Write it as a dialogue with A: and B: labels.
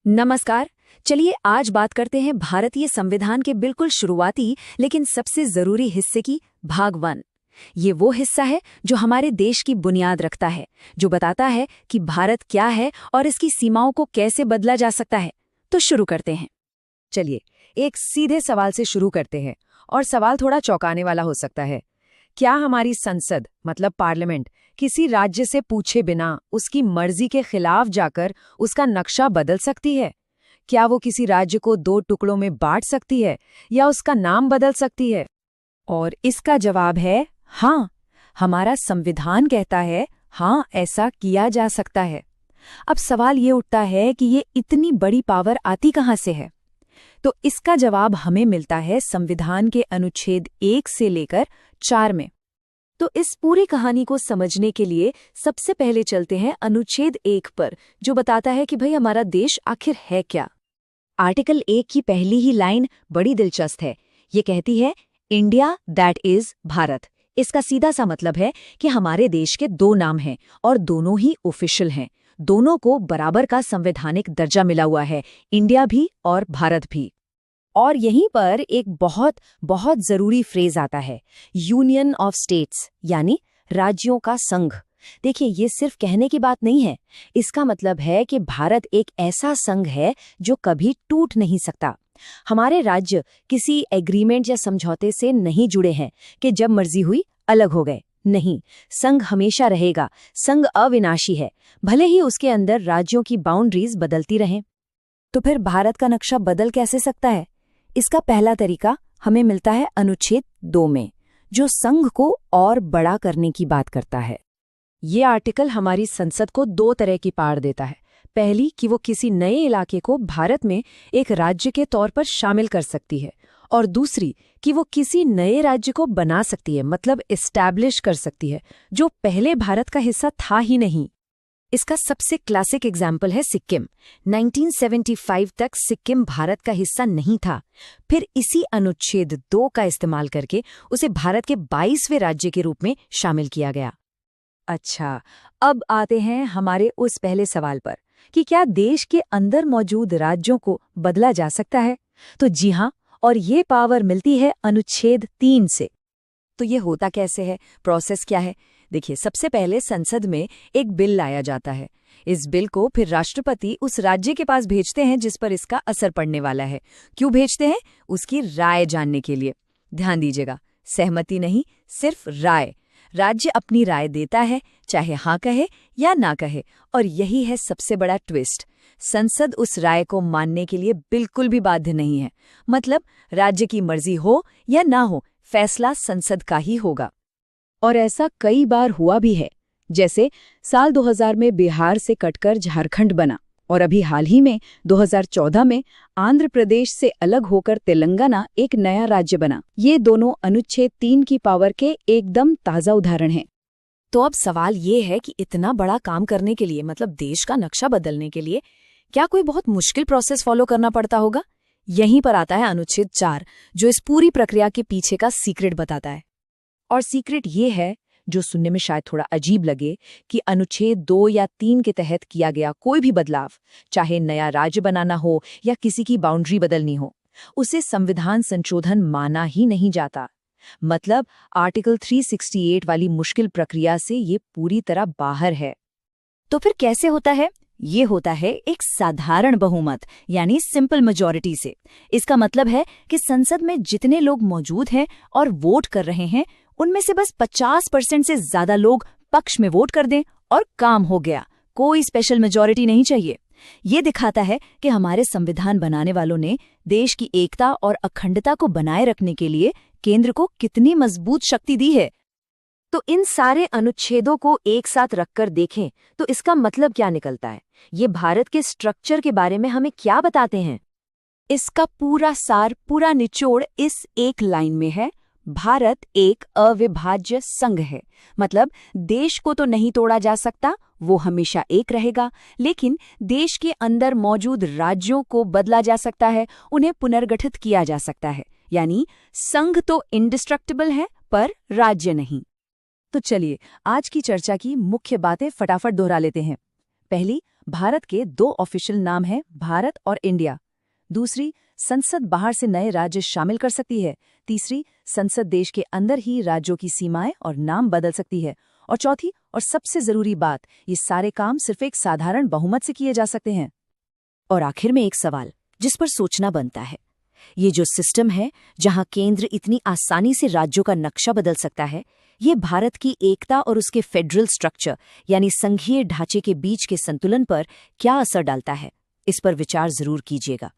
A: नमस्कार। चलिए आज बात करते हैं भारतीय संविधान के बिल्कुल शुरुआती लेकिन सबसे जरूरी हिस्से की, भाग 1। ये वो हिस्सा है जो हमारे देश की बुनियाद रखता है, जो बताता है कि भारत क्या है और इसकी सीमाओं को कैसे बदला जा सकता है। तो शुरू करते हैं।
B: चलिए एक सीधे सवाल से शुरू करते हैं, और सवाल थोड़ा चौंकाने वाला हो सकता है। क्या हमारी संसद मतलब पार्लियामेंट किसी राज्य से पूछे बिना उसकी मर्जी के खिलाफ जाकर उसका नक्शा बदल सकती है? क्या वो किसी राज्य को 2 टुकड़ों में बांट सकती है या उसका नाम बदल सकती है? और इसका जवाब है हाँ। हमारा संविधान कहता है हाँ, ऐसा किया जा सकता है। अब सवाल ये उठता है कि ये इतनी बड़ी पावर आती कहाँ से है? तो इसका जवाब हमें मिलता है संविधान के अनुच्छेद 1 से लेकर 4 में। तो इस पूरी कहानी को समझने के लिए सबसे पहले चलते हैं अनुच्छेद 1 पर, जो बताता है कि भाई हमारा देश आखिर है क्या।
A: आर्टिकल 1 की पहली ही लाइन बड़ी दिलचस्प है। ये कहती है इंडिया दैट इज भारत। इसका सीधा सा मतलब है कि हमारे देश के 2 नाम हैं और दोनों ही ऑफिशियल हैं। दोनों को बराबर का संवैधानिक दर्जा मिला हुआ है, इंडिया भी और भारत भी।
B: और यहीं पर एक बहुत बहुत जरूरी फ्रेज आता है, यूनियन ऑफ स्टेट्स, यानी राज्यों का संघ। देखिए, ये सिर्फ कहने की बात नहीं है। इसका मतलब है कि भारत एक ऐसा संघ है जो कभी टूट नहीं सकता। हमारे राज्य किसी एग्रीमेंट या समझौते से नहीं जुड़े हैं कि जब मर्जी हुई अलग हो गए। नहीं, संघ हमेशा रहेगा। संघ अविनाशी है, भले ही उसके अंदर राज्यों की बाउंड्रीज बदलती रहें। तो फिर भारत का नक्शा बदल कैसे सकता है? इसका पहला तरीका हमें मिलता है अनुच्छेद 2 में, जो संघ को और बड़ा करने की बात करता है। ये आर्टिकल हमारी संसद को 2 तरह की पावर देता है। पहली कि वो किसी नए इलाके को भारत में एक राज्य के तौर पर शामिल कर सकती है, और दूसरी कि वो किसी नए राज्य को बना सकती है, मतलब एस्टैब्लिश कर सकती है, जो पहले भारत का हिस्सा था ही नहीं। इसका सबसे क्लासिक एग्जाम्पल है सिक्किम। 1975 तक सिक्किम भारत का हिस्सा नहीं था। फिर इसी अनुच्छेद 2 का इस्तेमाल करके उसे भारत के 22वें राज्य के रूप में शामिल किया गया। अच्छा, अब आते हैं हमारे उस पहले सवाल पर कि क्या देश के अंदर मौजूद राज्यों को बदला जा सकता है? तो जी हाँ, और ये पावर मिलती है अनुच्छेद 3 से। तो ये होता कैसे है, प्रोसेस क्या है? देखिए, सबसे पहले संसद में एक बिल लाया जाता है। इस बिल को फिर राष्ट्रपति उस राज्य के पास भेजते हैं जिस पर इसका असर पड़ने वाला है। क्यों भेजते हैं? उसकी राय जानने के लिए। ध्यान दीजिएगा, सहमति नहीं, सिर्फ राय। राज्य अपनी राय देता है, चाहे हाँ कहे या ना कहे। और यही है सबसे बड़ा ट्विस्ट, संसद उस राय को मानने के लिए बिल्कुल भी बाध्य नहीं है। मतलब राज्य की मर्जी हो या ना हो, फैसला संसद का ही होगा। और ऐसा कई बार हुआ भी है, जैसे साल 2000 में बिहार से कटकर झारखंड बना, और अभी हाल ही में 2014 में आंध्र प्रदेश से अलग होकर तेलंगाना एक नया राज्य बना। ये दोनों अनुच्छेद 3 की पावर के एकदम ताज़ा उदाहरण हैं। तो अब सवाल ये है कि इतना बड़ा काम करने के लिए, मतलब देश का नक्शा बदलने के लिए, क्या कोई बहुत मुश्किल प्रोसेस फॉलो करना पड़ता होगा? यहीं पर आता है अनुच्छेद 4, जो इस पूरी प्रक्रिया के पीछे का सीक्रेट बताता है। और सीक्रेट ये है, जो सुनने में शायद थोड़ा अजीब लगे, कि अनुच्छेद 2 या 3 के तहत किया गया कोई भी बदलाव, चाहे नया राज्य बनाना हो या किसी की बाउंड्री बदलनी हो, उसे संविधान संशोधन माना ही नहीं जाता। मतलब आर्टिकल 368 वाली मुश्किल प्रक्रिया से ये पूरी तरह बाहर है। तो फिर कैसे होता है? ये होता है एक साधारण बहुमत, यानी सिंपल मेजॉरिटी से। इसका मतलब है कि संसद में जितने लोग मौजूद हैं और वोट कर रहे हैं, उनमें से बस 50% से ज्यादा लोग पक्ष में वोट कर दें और काम हो गया। कोई स्पेशल मेजॉरिटी नहीं चाहिए। ये दिखाता है कि हमारे संविधान बनाने वालों ने देश की एकता और अखंडता को बनाए रखने के लिए केंद्र को कितनी मजबूत शक्ति दी है। तो इन सारे अनुच्छेदों को एक साथ रखकर देखें तो इसका मतलब क्या निकलता है? ये भारत के स्ट्रक्चर के बारे में हमें क्या बताते हैं? इसका पूरा सार, पूरा निचोड़ इस एक लाइन में है, भारत एक अविभाज्य संघ है। मतलब देश को तो नहीं तोड़ा जा सकता, वो हमेशा एक रहेगा, लेकिन देश के अंदर मौजूद राज्यों को बदला जा सकता है, उन्हें पुनर्गठित किया जा सकता है। यानी संघ तो इंडिस्ट्रक्टिबल है, पर राज्य नहीं। तो चलिए आज की चर्चा की मुख्य बातें फटाफट दोहरा लेते हैं। पहली, भारत के 2 ऑफिशियल नाम हैं, भारत और इंडिया। दूसरी, संसद बाहर से नए राज्य शामिल कर सकती है। तीसरी, संसद देश के अंदर ही राज्यों की सीमाएं और नाम बदल सकती है। और चौथी और सबसे जरूरी बात, ये सारे काम सिर्फ एक साधारण बहुमत से किए जा सकते हैं। और आखिर में एक सवाल जिस पर सोचना बनता है, ये जो सिस्टम है जहां केंद्र इतनी आसानी से राज्यों का नक्शा बदल सकता है, ये भारत की एकता और उसके फेडरल स्ट्रक्चर यानी संघीय ढांचे के बीच के संतुलन पर क्या असर डालता है? इस पर विचार जरूर कीजिएगा।